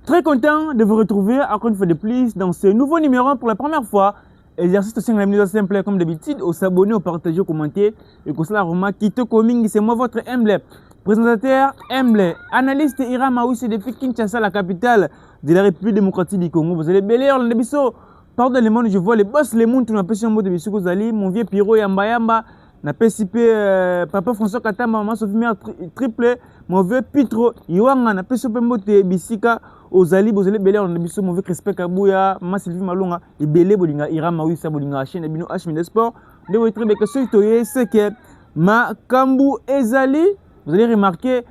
Très content de vous retrouver encore une fois de plus dans ce nouveau numéro pour la première fois. Exercice aussi la mise simple comme d'habitude, au s'abonner, au partager, au commenter. Et comme ça, la remarque qui te coming, c'est moi votre humble présentateur, humble analyste Ira Maoussé depuis Kinshasa, la capitale de la République démocratique du Congo. Vous allez bel air, pardon le monde, je vois les boss, les mondes, on appelle sur un mot de Bissou Kozali, mon vieux Piro Yamba Yamba. Na PCP Papa François Katamba, maman Sophie Mère triple, mon vieux Pitro, Iwanga, na PCP Mote Bisika, Ozali, Bozali Belé, on a biso, mon vieux Respect Kabouya, maman Sylvie Malonga, et Belé Bolinga, Ira Maouissa Bolinga, chaîne Bino H Mine Sport. De votre très que c'est que ma Kambu Ezali, vous allez remarquer,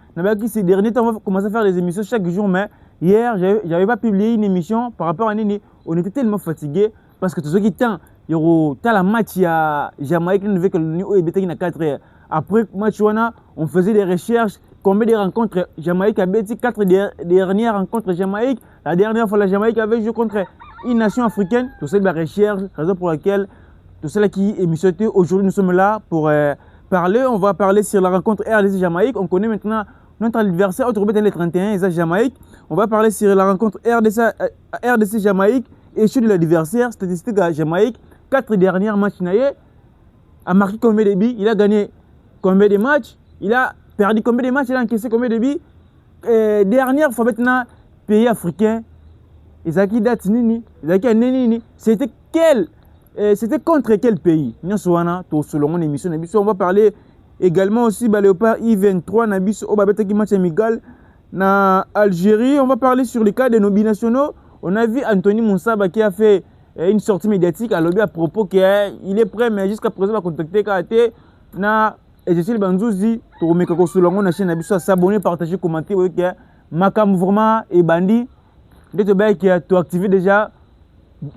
ces derniers temps, on va commencer à faire des émissions chaque jour, mais hier, j'avais pas publié une émission par rapport à Nini, on était tellement fatigués, parce que tout ce qui tient, il y a la match à Jamaïque, après match on faisait des recherches, combien de rencontres Jamaïque a battu 4 dernières rencontres Jamaïque. La dernière fois la Jamaïque avait joué contre une nation africaine. Tout ça, la recherche, raison pour laquelle tout cela qui est missionné aujourd'hui, nous sommes là pour parler. On va parler sur la rencontre RDC Jamaïque. On connaît maintenant notre adversaire, autre les 31, et Jamaïque. On va parler sur la rencontre RDC Jamaïque et sur l'adversaire, statistique à Jamaïque. 4 dernières matchs, a marqué combien de buts, il a gagné combien de matchs, il a perdu combien de matchs, il a encaissé combien de buts. Dernière fois maintenant, pays africain, Isaki Datinini, Isaki Nenini, c'était contre quel pays? Selon mon émission, on va parler également aussi de Léopard I-23, au Babetaki match amical, na Algérie. On va parler sur les cas de nos binationaux. On a vu Anthony Moussaba qui a fait une sortie médiatique à l'objet à propos qu'il est prêt, mais jusqu'à présent, il va contacter KAT. Na Ejecil Banzouzi, pour me faire sur la chaîne, s'abonner, partager, commenter. Makam vraiment et Bandi. Dès que tu as activé déjà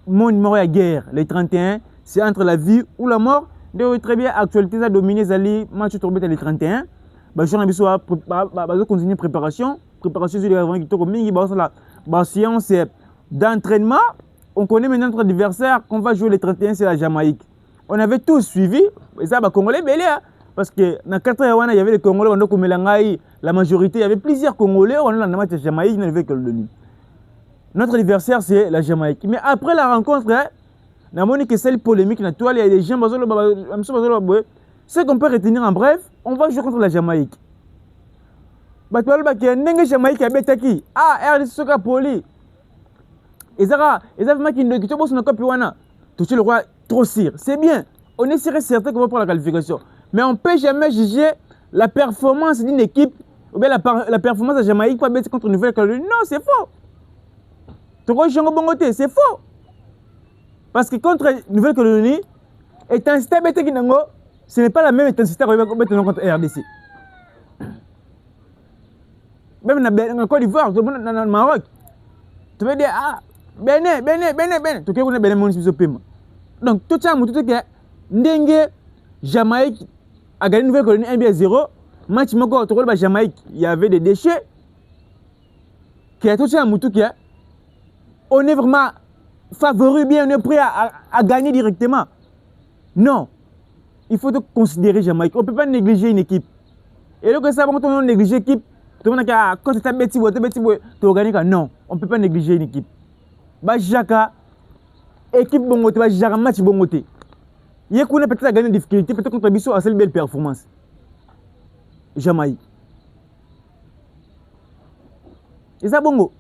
mon numéro à guerre, les 31, c'est entre la vie ou la mort. Donc, très bien, actualité, ça domine les matchs tombés les 31. Je vais continuer préparation. Préparation sur les avant qui tombent, la séance d'entraînement. On connaît maintenant notre adversaire qu'on va jouer les 31, c'est la Jamaïque. On avait tous suivi, et ça, Congolais, belé, parce que dans 4 ans, il y avait les Congolais, la majorité, il y avait plusieurs Congolais, on a dans la Jamaïque, il n'y avait que le Denis. Notre adversaire, c'est la Jamaïque. Mais après la rencontre, on a que celle polémique, il y a des gens, ce qu'on peut retenir en bref, on va jouer contre la Jamaïque. La Jamaïque a Betaki, RDC Soka Poli. Ils avaient marqué une équipe sur notre Piwana. Tout le roi trop sire. C'est bien. On est certain qu'on va prendre la qualification. Mais on ne peut jamais juger la performance d'une équipe ou bien la performance de Jamaïque pas bête contre Nouvelle-Calédonie. Non, c'est faux. C'est faux. Parce que contre Nouvelle-Calédonie, intensité bête qui n'ango, ce n'est pas la même intensité contre RDC. Même dans la Côte d'Ivoire, dans le Maroc, tu veux dire Bénin. Tu connais Bénin, mon fils. Donc, tout ça, tout que Ndengue, Jamaïque a gagné une nouvelle colonie 1-0. Match Moko, tu vois, Jamaïque, il y avait des déchets. Qui a tout ça, on est vraiment favori, bien, on est prêt à gagner directement. Non. Il faut considérer Jamaïque. On ne peut pas négliger une équipe. Et donc, ça, quand on néglige l'équipe, tout le monde a quand tu as bêtis, tu gagnes. Non, on ne peut pas négliger une équipe. Jaka, équipe bongote, Jaka match bongote. Il y a peut-être à gagner des difficultés, peut-être contre Bissau à cette belle performance. Jamaïque. Et ça bongo.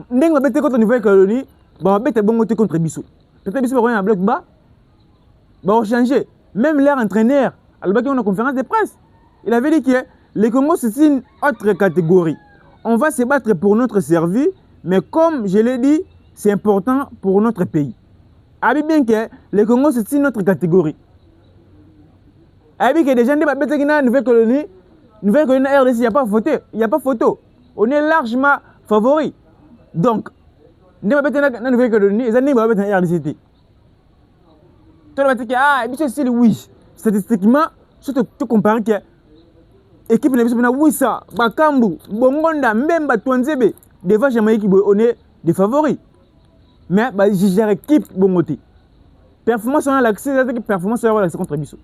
Ndeng va bêter contre Nouvelle-Calédonie, va bêter bongote contre Bissau. Peut-être Bissau va revenir à bloc bas, va changer. Même leur entraîneur, à la une conférence de presse, il avait dit que les Congos c'est une autre catégorie. On va se battre pour notre service. Mais comme je l'ai dit, c'est important pour notre pays. Abi bien que le Congo, c'est une autre catégorie. Abi que des gens de la Nouvelle-Calédonie, RDC, il n'y a pas photo. Il n'y a pas photo. On est largement favoris. Donc, la Nouvelle-Calédonie, ils ont la RDC. Tu vas dire que, oui, statistiquement, surtout comparer que l'équipe de oui, ça, Bakambu, Bongonda, Mbemba, Twanzebe, devant Jamaïque, on est des favoris. Mais je gère l'équipe bongoté. Performance on a l'accès, performance on a l'accès contre Bissau.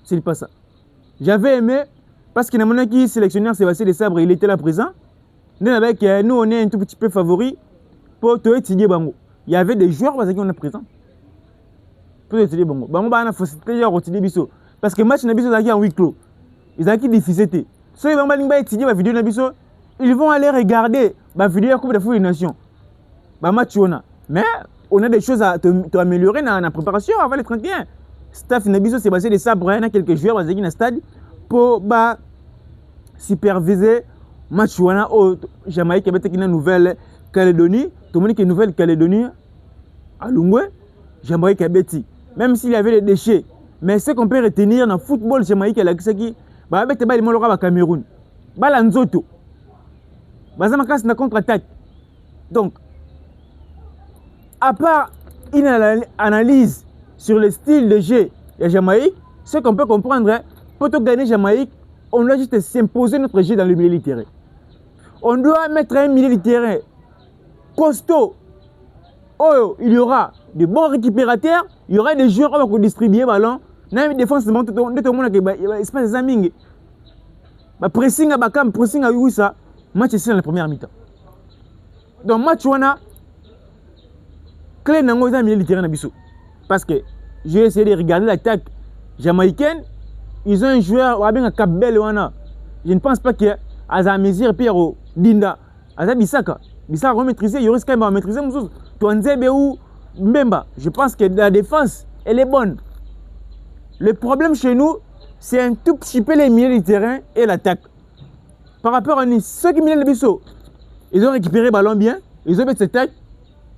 C'est pas ça. J'avais aimé, parce que le sélectionneur Sébastien Desabre, il était là présent. Nous, on est un tout petit peu favori pour étudier Bango. Il y avait des joueurs qui sont présents. Pour étudier Bango. Bango, on a facilité à étudier Bisso. Parce que le match est en huis clos. Ils ont difficulté. Ceux qui vont étudier la vidéo, ils vont aller regarder la vidéo de la Coupe des Nations. Match, mais on a des choses à améliorer dans la préparation avant le 31. Staff Nabiso c'est basé de ça pour quelques joueurs dans le stade pour superviser match au Jamaïque avec une Nouvelle-Calédonie. Tout le monde qui est Nouvelle-Calédonie à Lungwe, Jamaïque Betty. Même s'il y avait des déchets, mais ce qu'on peut retenir dans le football Jamaïque et la Kisaki, avec le Cameroun, Balanzoto, Bazamakas na contre-attaque. Donc, à part une analyse sur le style de jeu de Jamaïque, ce qu'on peut comprendre, pour gagner Jamaïque, on doit juste s'imposer notre jeu dans le milieu du terrain. On doit mettre un milieu du terrain costaud. Oh, il y aura de bons récupérateurs, il y aura des joueurs qui vont distribuer le ballon. Dans la défense, tout le monde qui espace Zaming. Pressing à Bakam, pressing à Ouissa, match ici dans la première mi-temps. Donc, match wana, clé dans le milieu du terrain. Parce que j'ai essayé de regarder l'attaque jamaïcaine. Ils ont un joueur, je ne pense pas qu'il y a un mesure Pierre Dinda. Aza Bissaka. Bissaka va maîtriser, il y aura quand même à maîtriser. Je pense que la défense, elle est bonne. Le problème chez nous, c'est un tout petit peu les milieux du terrain et l'attaque. Par rapport à Nice, ceux qui milieu le Bissau, ils ont récupéré le ballon bien, ils ont fait cette attaque.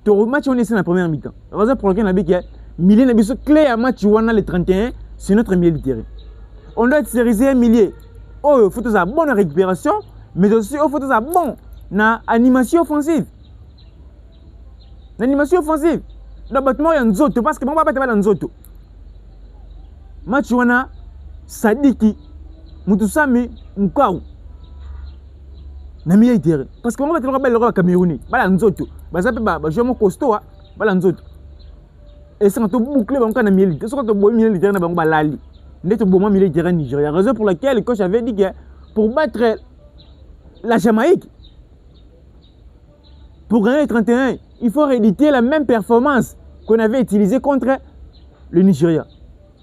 Tout match, on est dans la première mi-temps. La raison pour laquelle on a dit que milieu de Bissau, clé à match, on a le 31, c'est notre milieu du terrain. On doit série un millier. Oh, il faut une bonne récupération, mais aussi il faut une bonne animation offensive. L'animation offensive. Dans le bâtiment, il y a un zoto, parce que moi, je ne vais pas dans un zoto. Match wana Sadiki, Mutusami, Mukau. Na milieu terrain. Parce que moi, je vais le Camerounais. Bala nzoto. Baza pe ba joueur mo costaud, bala nzoto. Et c'est quand on boucle dans le milieu. C'est quand on milieu terrain na bango lali. Ndete bon milieu terrain Nigeria. Raison pour laquelle le coach avait dit que pour battre la Jamaïque, pour gagner le 31, il faut rééditer la même performance qu'on avait utilisée contre le Nigeria.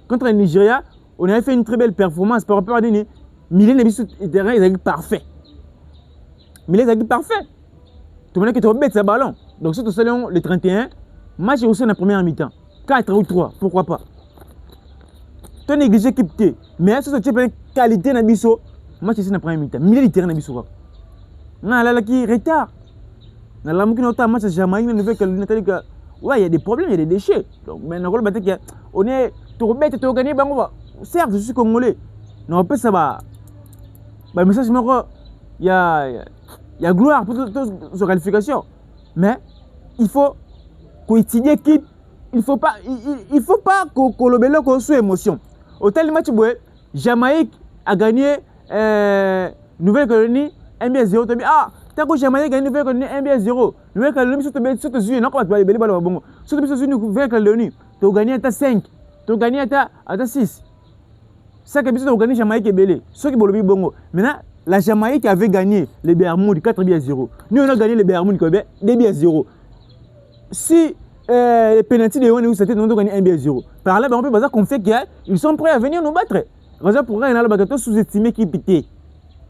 Contre le Nigeria, on avait fait une très belle performance par rapport à des milliers de terrain, ils étaient parfaits. Mais ils étaient parfaits. Tout le monde qui est bête, c'est ballon. Donc, surtout selon le 31, match est aussi dans la première mi-temps. 4 ou 3, pourquoi pas. Tu as négligé l'équipe T. Mais si tu as une qualité dans le biseau, match est dans la première mi-temps. Milliers de terrain dans le biseau. Non, là, qui retard. Dans la match Jamaïque, ouais, il y a des problèmes, il y a des déchets. Donc, maintenant, on est tout bête, tout gagné, certes, je suis congolais. Mais on peut ça. Le message, il y a gloire pour toute qualification. Mais il faut qu'on étudie l'équipe. Il ne faut pas qu'on le mette sous émotion. Au tel match, Jamaïque a gagné Nouvelle-Calédonie 1-0. Ah, tant que Jamaïque a gagné Nouvelle-Calédonie 1-0. Nouvelle-Calédonie, surtout Zuni, non, pas les balles. Surtout Zuni, Nouvelle-Calédonie, tu as gagné à 5, tu as gagné à 6. Ça que tu as gagné Jamaïque est belé. Ceux qui ont le bongo. Maintenant, la Jamaïque avait gagné les Bermudes 4-0. Nous, on a gagné les Bermudes 2-0. Si les pénaltys de One, c'était nous gagné 1-0. Par là, on peut qu'on fait qu'ils sont prêts à venir nous battre. Raison pour rien, on a sous-estimé qui pité.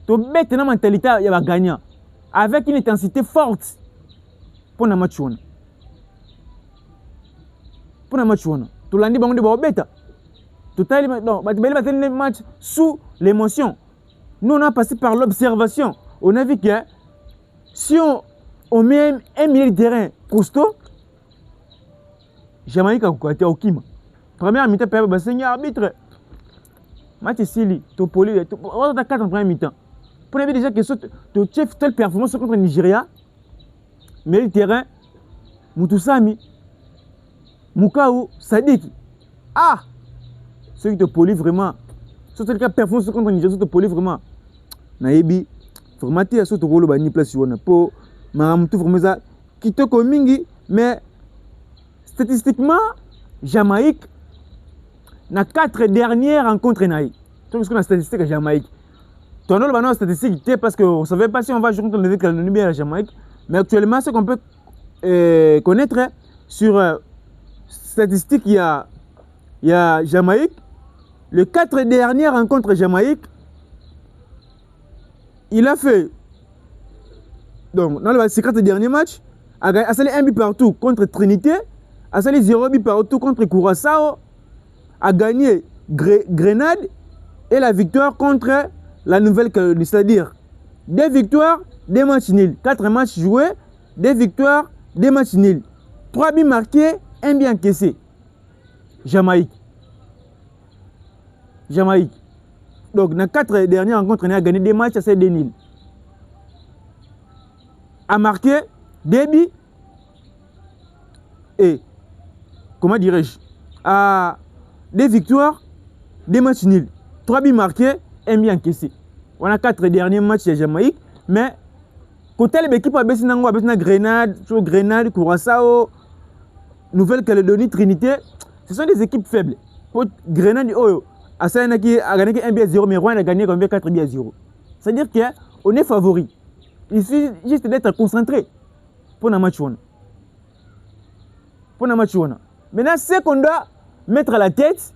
Tu as une mentalité, il y a gagnant. Avec une intensité forte pour le match. Pour le match. Tu l'as dit, on est bête. Tu as dit, match sous l'émotion. Nous, on a passé par l'observation. On a vu que si on met un milieu de terrain costaud, Jamaïque a été au Kim. Première mi-temps, c'est un arbitre. Match Sili, Topoli, on a 4 en première mi-temps. Pour dire déjà que tu chef telle performance contre le Nigeria, milieu de terrain, Mutusami, Mukau, Sadiki. Ah! Ceux qui te polient vraiment. C'est le cas performance contre le Nigeria, ceux qui te polient vraiment. Naebi, vraiment, tu as ce rôle de la place pour Mahamoutou, vraiment, ça, qui te commingi, mais statistiquement, Jamaïque n'a 4 dernières rencontres. Tu vois ce qu'on a statistique à Jamaïque. Ton nom va statistique parce qu'on ne savait pas si on va jouer contre le Calédonie bien la Jamaïque. Mais actuellement, ce qu'on peut connaître sur statistiques, il y a Jamaïque. Les 4 dernières rencontres Jamaïque, il a fait, donc dans les 4 derniers matchs, a salé 1 but partout contre Trinité, a salé 0 but partout contre Curaçao, a gagné Grenade et la victoire contre la Nouvelle-Calédonie. C'est-à-dire 2 victoires, 2 matchs nuls. 4 matchs joués, 2 victoires, 2 matchs nuls. 3 buts marqués, 1 but encaissé. Jamaïque. Donc, dans les 4 dernières rencontres, on a gagné 2 matchs, c'est 2 nuls. A marqué 2 buts et, comment dirais-je, à 2 victoires, 2 matchs nuls. 3 buts marqués, 1 but encaissé. On a 4 derniers matchs à Jamaïque, mais côté l'équipe a baissé Grenade, Curaçao, Nouvelle-Calédonie, Trinité, ce sont des équipes faibles. Grenade, a gagné 1 but à 0, mais Rouen a gagné 4 buts à 0. C'est-à-dire qu'on est favori. Il suffit juste d'être concentré pour un match. Maintenant, ce qu'on doit mettre à la tête,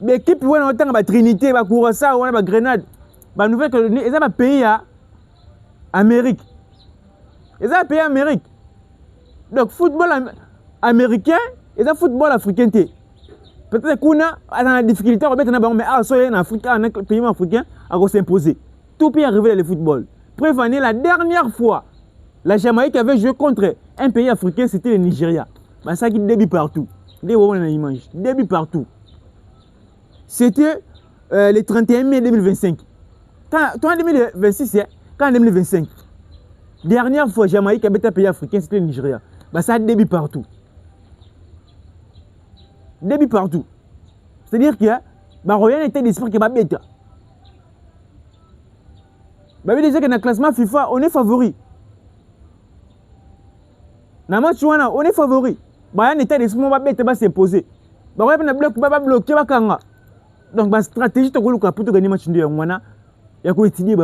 l'équipe qui a Trinité, Curaçao, Grenade, Nouvelle-Calédonie, ils ont un pays à Amérique. Donc, football américain, ils ont football africain. Peut-être qu'on a la difficulté à mettre mais en Afrique, un pays africain, à s'imposer. Tout peut arriver dans le football. Prévenez, la dernière fois, la Jamaïque avait joué contre un pays africain, c'était le Nigeria. Ça qui débute partout. Début partout. C'était le 31 mai 2025. Quand en 2026, quand en 2025, dernière fois, Jamaïque avait un pays africain, c'était le Nigeria. Ça débute partout. C'est-à-dire que rien n'était d'esprit qui va bête. Déjà que dans le classement FIFA, on est favori. Dans le match, on est favori. Rien n'était d'esprit qui va bête, va s'imposer. On va bloquer. Donc, la stratégie pour gagner le match, il y a quoi étudier.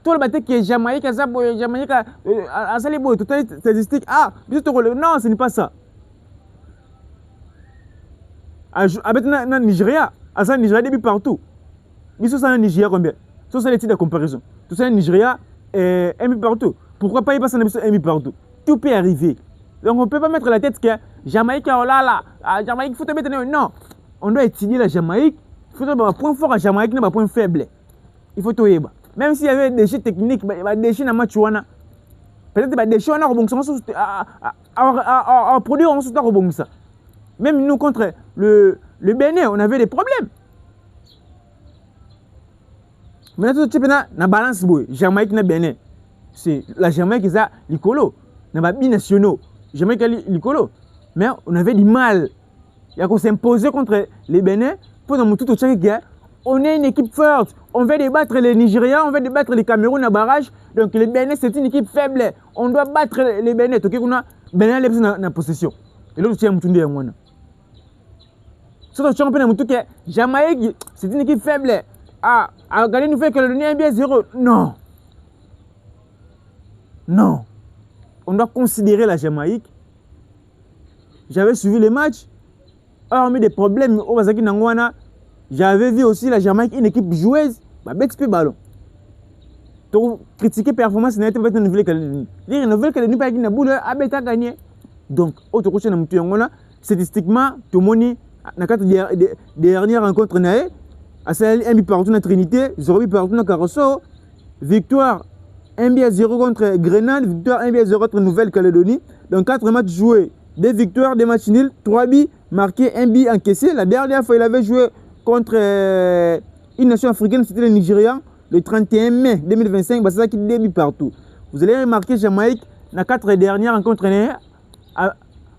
Tout le bâtiment qui est Jamaïque, Jamaïque, à Salibo, toutes les statistiques. Non, ce n'est pas ça. Avec le Nigeria, le Nigeria débute partout. Ils sont en Nigeria combien? Ce sont les titres de comparaison. Tout ça, le Nigeria est mis partout. Pourquoi pas il passe en mis partout? Tout peut arriver. Donc on ne peut pas mettre la tête que Jamaïque, Jamaïque, il faut te mettre. Non, on doit étudier la Jamaïque. Il faut un point fort à Jamaïque, un point faible. Il faut tout y avoir. Même s'il y avait des déchets techniques, des déchets dans le match, peut-être des déchets, on a rebondir à produire, on se rebondir. Même nous, contre le Bénin, on avait des problèmes. Maintenant, tout le monde a balance. Jamaïque et Bénin. C'est la Jamaïque qui a l'icolo. On a binationaux. Jamaïque a l'icolo. Mais on avait du mal. Il y a qu'on s'imposer contre les Bénin. Pour nous tout au Tchèque, on est une équipe forte. On veut débattre les Nigériens, on veut débattre les Cameroun à barrage. Donc les Bénin, c'est une équipe faible. On doit battre les Bénin. Donc on a Bénin dans la possession. Et l'autre, c'est un mouton de Yamwana. Surtout que Jamaïque, c'est une équipe faible. Regardez, nous fait que le Calédonie 1 but à 0. Non. On doit considérer la Jamaïque. J'avais suivi les matchs. Hormis des problèmes au Bazaki Nangwana, j'avais vu aussi la Jamaïque, une équipe joueuse. Bête peu ballon. Donc, critiquer performance, n'a été pas une Nouvelle-Calédonie. La Nouvelle-Calédonie, pas une boule, a gagné. Donc, autre chose, statistiquement, tout le monde, dans les 4 dernières rencontres, à celle 1 but partout dans Trinité, 0 but partout dans Curaçao, victoire 1 but à 0 contre Grenade, victoire 1 but à 0 contre Nouvelle-Calédonie. Donc 4 matchs joués, 2 victoires, 2 matchs nuls, 3 buts marqués, 1 but encaissé. La dernière fois, il avait joué contre une nation africaine, c'était le Nigeria, le 31 mai 2025, c'est ça qui débute partout. Vous allez remarquer Jamaïque, dans les 4 dernières rencontres,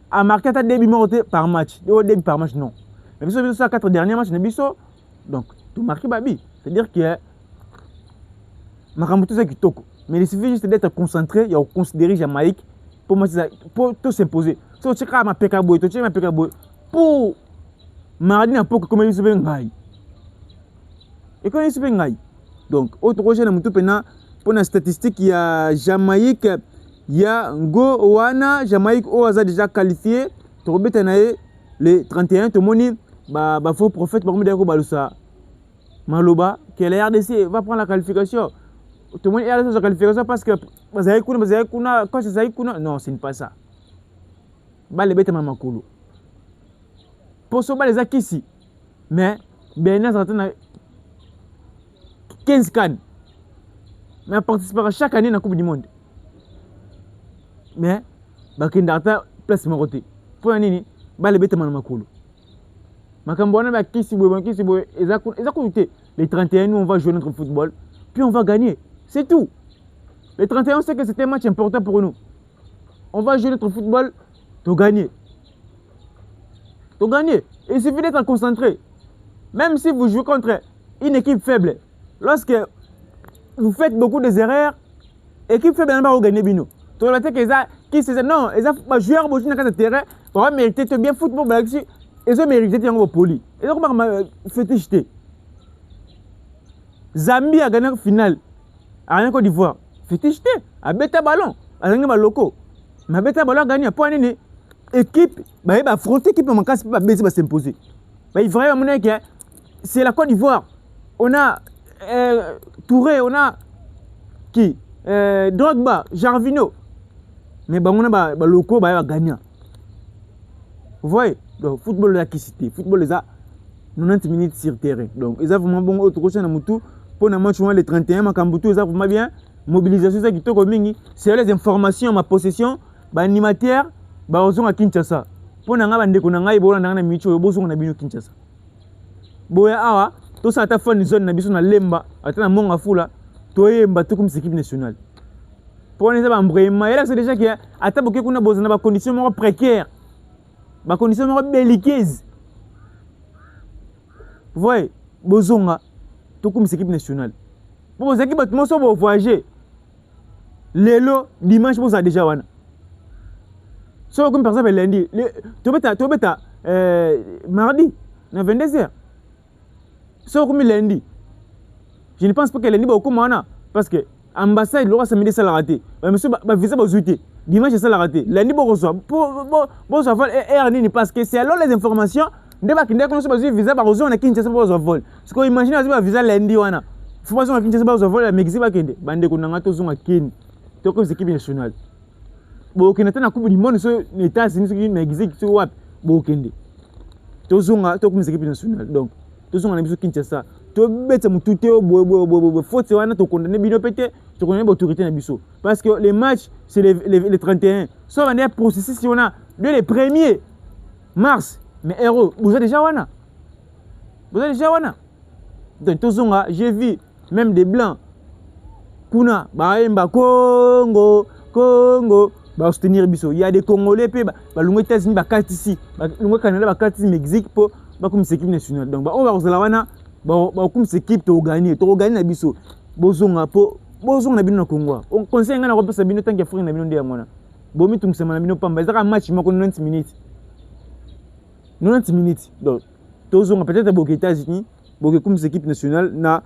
a marqué 2 buts par match. 2 buts par match, non. Mais sur les 4 derniers matchs, donc, tout marqué Babi. C'est-à-dire que Makamutu c'est kitoko. Mais il suffit juste d'être concentré et de considérer Jamaïque pour tout s'imposer. Si tu as ma pekaboy, tu as ma pekaboy pour mardi n'a pas comme il se fait ngai. Et quand il se fait ngai, Donc autre projet na mutu pena pour la statistique il y a Jamaïque, il y a Ngo Wana, Jamaïque o a déjà qualifié to beta na le 31 to moni ba faux prophète ba ko balusa Maloba que la RDC va prendre la qualification. Tout le monde est la qualification parce que non, ce n'est pas ça. Les bêtes mamakulu. Pour ce les acquis ici. Mais Bénin a 15 cannes. Mais participera chaque année dans la Coupe du Monde. Mais Bakindata place mon côté. Pour les bêtes mamakulu. Les 31, nous on va jouer notre football, puis on va gagner. C'est tout. Les 31, on sait que c'était un match important pour nous. On va jouer notre football, pour gagner. Pour gagner. Il suffit d'être concentré. Même si vous jouez contre une équipe faible, lorsque vous faites beaucoup d'erreurs, l'équipe faible n'a pas gagné. Non, les joueurs qui sont terrain pour mériter bien football. Ils ont mérité d'être poli. Ils ont fait jeter. Zambie a gagné la finale. En Côte d'Ivoire. Fait jeter. A bêta ballon. A gagné le loco. Mais bêta ballon a gagné. Pour une équipe, il va affronter l'équipe, mais il va s'imposer. Il faut vraiment que c'est la Côte d'Ivoire. On a Touré, on a qui Drogba, Jarvino. Mais on a le loco, il va gagner. Vous voyez? Donc, football de la cité, football les a 90 minutes sur terrain. Donc, ils ont vraiment bon autre chose dans Moutou. Pour le match les 31, Makambutu, ils ont vraiment bien mobilisation. C'est les informations, ma possession, animateur, ils ont à Kinshasa. Pour nous, bande ko nanga ibola nanga micho yobozo na bino Kinshasa. Boya awa, to sa ta fone zone na biso na lemba, atana monga fula, to yemba to comme équipe nationale. Pour nous, c'est déjà que ata boke kuna bozana ba conditions précaires. Ma condition belliqueuse. Vous voyez, Bozonga, tout comme équipe nationale. Pour vos équipes, vous vont voyager. Lélo, dimanche, vous avez déjà wana. Sauf comme par exemple lundi. Tu bêta, mardi, à 22h. Sauf comme lundi. Je ne pense pas que lundi, beaucoup mana. Parce que l'ambassade, l'aura samedi, ça l'a raté. Monsieur, visa, vous avez dimanche, ça l'a raté. Lundi, vous recevez. Pour savoir, parce que c'est alors les informations. Dès que vous avez un visa, vous avez un Kinshasa pour vous vol. Ce qu'on imagine, vous avez un visa lundi. Il faut pas un Kinshasa pour vous vol. Le Mexique va kende. Bande ko nanga to zonga ken. To comme équipe nationale. Bo kenata na coupe du monde sur États-Unis sur Mexique sur wap. Bo kende. To zonga to comme équipe nationale. Donc, to zonga na biso Kinshasa. To beta mutute bo faute wana to condamner bino pété. Tu connais l'autorité na biso parce que les matchs c'est les 31 soit on est processus si on a dès les 1er mars mais héros vous avez déjà wana donc tozonga j'ai vu même des blancs kuna baemba Congo ba soutenir biso il y a des Congolais pe ba lungo États-Unis ba carte ici ba lungo Canada ba carte Mexique pour ba comme équipe nationale donc ba on va rozala wana ba comme équipe to gagner na biso bozonga po Bozong na bino na Congo. On conseille ngana kopesa bino tant que frère na bino ndia mwana. Bomi tungsema na bino pamba. Ezaka match mako 90 minutes. 90 minutes. Donc tozonga peut-être boke États-Unis, boke comme équipe nationale na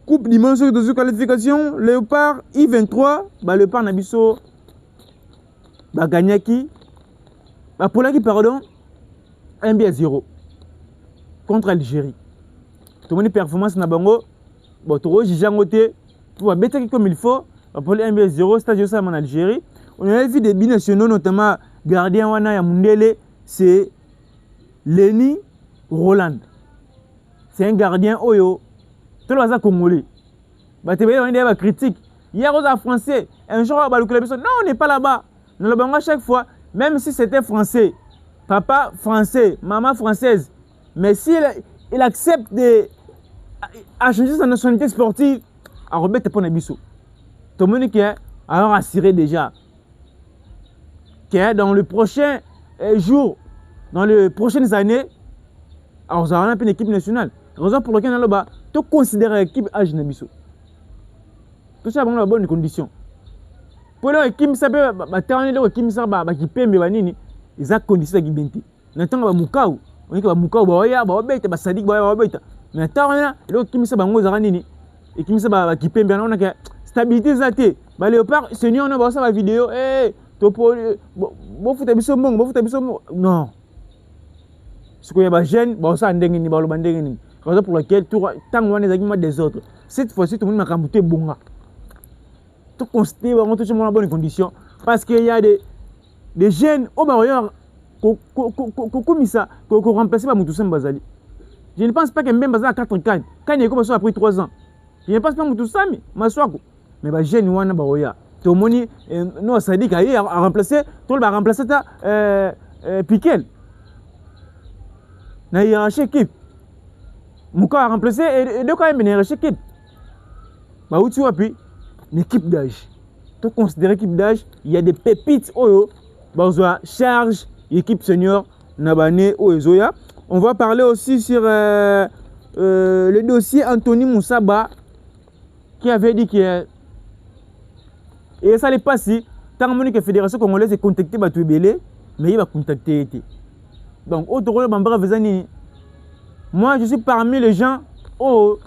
Coupe du Monde de qualification, Léopard I23, ba Léopard na biso ba gagnaki ba polaki pardon 1-0 contre l'Algérie. Tout le monde performance na bango. Bon to jijangote pour bêter comme il faut, pour les 1-0, stade en Algérie. On a vu des binationaux, notamment gardien wana ya Mundele, c'est Lenny Roland. C'est un gardien oyo. Tout le monde congolais. Bah tu vois, on a des critiques. Hier on a français, un jour on a non, on n'est pas là-bas. Nous le à chaque fois, même si c'était français, papa français, maman française, mais si il accepte de changer sa nationalité sportive, à remettre pour Nabiso. Tout le monde qui est alors assuré déjà que dans le prochain jour, dans les prochaines années, alors ça va une équipe nationale. Raison pour laquelle on a tout considérer l'équipe âge Nabiso. Tout ça dans la bonne condition. Pour l'équipe ça peut terminer l'équipe ça qui paie mais banini, ils ont condition qui benti. N'attend pas Mukau, on dit que Mukau ba oya ba obeta ba sadik ba obeta. Mais terminer l'équipe ça bango za nini. et qui me ça qui peut bien on a que stabilité ça té ba léopard senior on a ça vidéo to pour bon faut tabiso bon non ce qu'il y a ba jeune ba ça ndenge ni ba lo ndenge ni raison pour laquelle tout tant on est avec des autres cette fois-ci tout le monde m'a cambuté bonga tout constater on tout en bonne condition parce qu'il y a des jeunes au Maroc comme ça qu'on remplacer par Moutoussam Bazali. Je ne pense pas que même Bazali a 4 cannes. Quand il est comme ça après 3 ans. Je ne pense pas Moutoussam mais bah jeune wana baoya. To moni non ça dit qu'il a remplacé tout le va remplacer ta Piquel. Na hiérarchie équipe. Mouka a remplacé et deux quand même une hiérarchie équipe. Bah où tu vois puis une équipe d'âge. Tu considères équipe d'âge, il y a des pépites oh bah charge équipe senior Nabane ou Ezoya. On va parler aussi sur le dossier Anthony Moussaba qui avait dit que et ça n'est pas si tant que la fédération congolaise est contactée par Touébélé, mais il va contacter. Donc autre moi je suis parmi les gens dans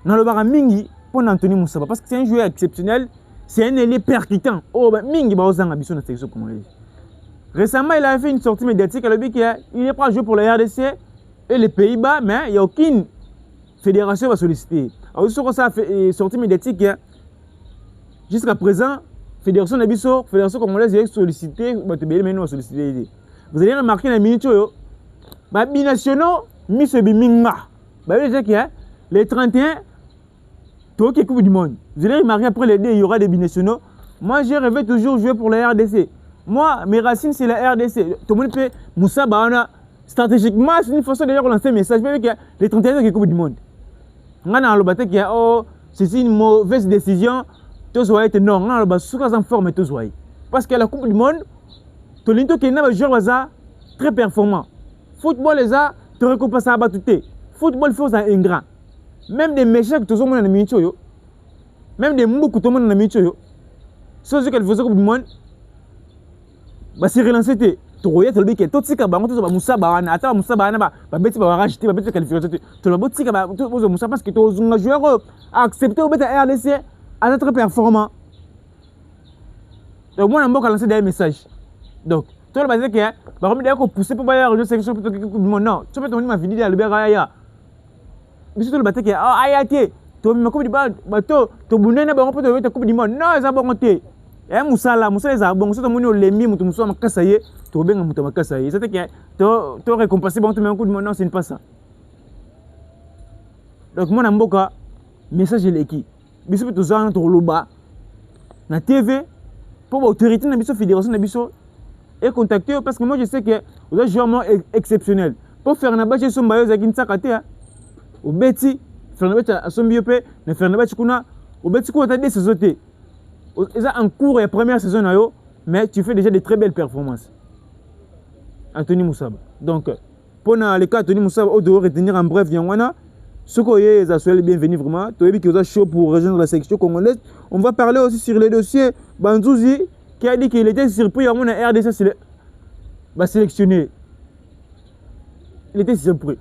le bar mingi pour Anthony Moussaba parce que c'est un joueur exceptionnel, c'est un ailier percutant. Mingi ba ozanga biso na sélection congolaise. Récemment, il a fait une sortie médiatique. Il a dit qu'il n'est pas joué pour la RDC et les Pays-Bas, mais il n'y a aucune fédération qui va solliciter. Alors, sur ça, sortie médiatique, jusqu'à présent, fédération Nabiso, fédération congolaise, a sollicité, mais nous sollicité. Vous allez remarquer dans la minute, les binationaux, mis ce bimingma. Les 31, tout qui est Coupe du Monde. Vous allez remarquer après les deux, il y aura des binationaux. Moi, j'ai rêvé toujours jouer pour la RDC. Moi, mes racines, c'est la RDC. Tout le monde peut, Moussa Bahana, stratégiquement, c'est une façon d'ailleurs de lancer un message. Mais il y a les 31 qui Coupe du Monde. On a le bâtiment qui a, c'est une mauvaise décision. Tous soyez non, on a le bâtiment sous en forme tous soyez. Parce que la Coupe du Monde, tout le monde qui est un joueur très performant. Football, les a, tu récompenses à battre. Football, faut un grand. Même des méchants que tout le monde a mis, même des mous que tout le monde a mis, sauf qu'elle faisait Coupe du Monde. Bah c'est relancé te roya te lobi ke to tika bango to ba Moussa Bahana ata Moussa Bahana ba beti ba rajouter ba beti qualification te lo tika ba to Moussa parce que to zunga joueur accepter au beta RDC à être performant. Donc moi on va lancer des messages. Donc to le base que ba comme d'ailleurs pousser pour ba rejoindre section pour que non, tu peux ton ma vidéo à Albert ya. Mais to le base que ayate to me coupe di ba to bunena ba pour te coupe du monde. Non, ça bon te. Moussa les a bon, c'est ton monnaie au lemi, Moussa Makasaye, tu as bien Moussa Makasaye. C'est que tu as récompensé, bon, tu mets un coup de non, c'est pas ça. Donc, moi, Namboka, message de l'équipe. Biso, tu as un loba, na TV, pour l'autorité de la fédération de Biso, et contacter parce que moi, je sais que vous êtes joueur exceptionnel. Pour faire un batch, son bailleur, qui ne s'accate, au Betty, faire un batch à son biopé, ne faire un batch kuna, au Betty, quoi, tu as des sociétés. En cours et première saison, mais tu fais déjà de très belles performances. Anthony Moussaba. Donc, pour les cas Anthony Moussaba, on doit retenir en bref, ce que vous soyez bienvenue vraiment. Tu as vu chaud pour rejoindre la section congolaise. On va parler aussi sur le dossier Banzouzi qui a dit qu'il était surpris à mon RDC sélectionné. Il était surpris.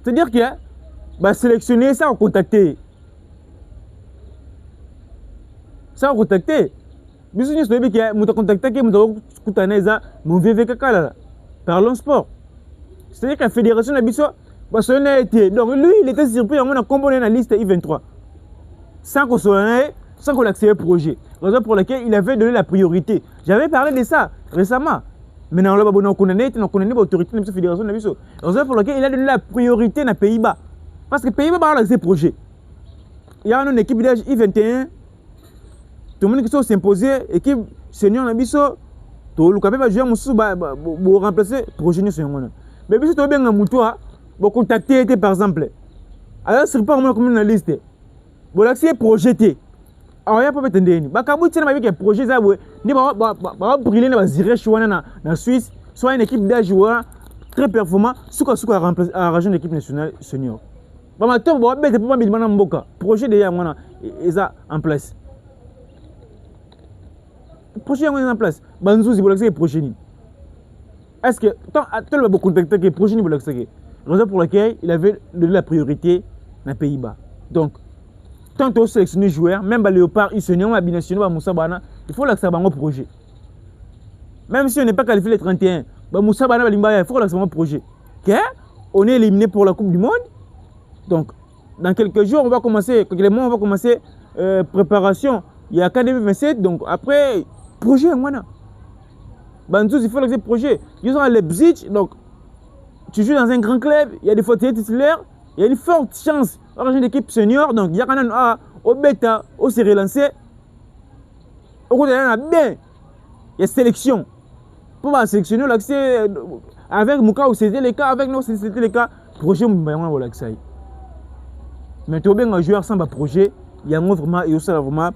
C'est-à-dire qu'il a sélectionné ça, contacté. Ça contacté. Biso ni soyebi que muta contacté que muta kutaneza mon VV kala. Parlons sport. C'est-à-dire que la fédération de Biso a été. Donc lui, il était surpris on a combiné la liste I23. Sans qu'on accède au projet. Raison pour laquelle il avait donné la priorité. J'avais parlé de ça récemment. Maintenant, on a condamné l'autorité de la fédération de Biso. Raison pour laquelle il a donné la priorité dans les Pays-Bas. Parce que les Pays-Bas ont accès au projet. Il y a une équipe d'âge I21. Tout le monde qui s'est imposé, équipe senior Nabiso, tout le monde va jouer pour remplacer le projet senior. Mais si tu as bien un mouton, pour contacter par exemple. Alors, ce n'est pas comme une liste. Pour l'accès projeté. Alors, il n'y a pas de temps. Quand tu as un projet, tu vas briller dans la Suisse, soit une équipe d'âge joueur très performant, ce qu'on a rajouté l'équipe nationale senior. Tu vas pas un projet déjà en place. Le projet est en place. Banzouzi, vous l'avez projet. Est-ce que tu as contacté le projet? Raison pour laquelle il avait donné la priorité dans les Pays-Bas. Donc, tant que sélectionner joueurs, même les Léopard, ils se n'ont pas binationaux, il faut l'accès à un projet. Même si on n'est pas qualifié les 31, Moussa Bana, il faut l'accès à un projet. Okay? On est éliminé pour la Coupe du Monde. Donc, dans quelques jours, on va commencer, préparation. Il y a Académie 27, donc après, projet, voilà. Il faut l'accès à projet. Ils sont à Leipzig, donc tu joues dans un grand club, il y a des fauteuils titulaires, il y a une forte chance d'avoir une équipe senior, donc il y a quand même au bêta, au s'est relancé, au côté bien, il y a sélection. Pour sélectionner l'accès avec Mouka, c'était le cas, avec nous, c'était le cas, projet, on va l'accès. Mais tu as bien un joueur sans projet, il y a vraiment, et aussi vraiment,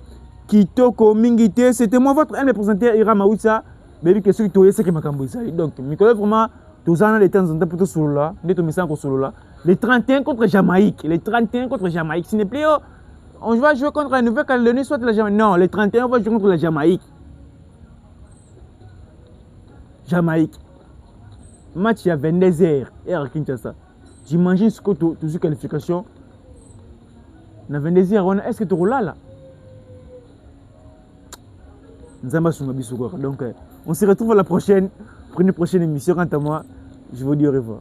Kitoko Mingite, c'était moi votre un présentateur, Ira Maouissa, mais que celui qui est qui m'a camboisé. Donc, Nicolas, vraiment, tous en les temps en temps pour solo là, les 31 contre Jamaïque, les 31 contre Jamaïque, ce n'est plus, on va jouer contre la Nouvelle-Calédonie, soit la Jamaïque. Non, les 31, on va jouer contre la Jamaïque. Jamaïque. Match il y a 22h, et Kinshasa. J'imagine ce que tu as qualification. Na 22h, est-ce que tu roules là? Donc, on se retrouve à la prochaine, pour une prochaine émission. Quant à moi, je vous dis au revoir.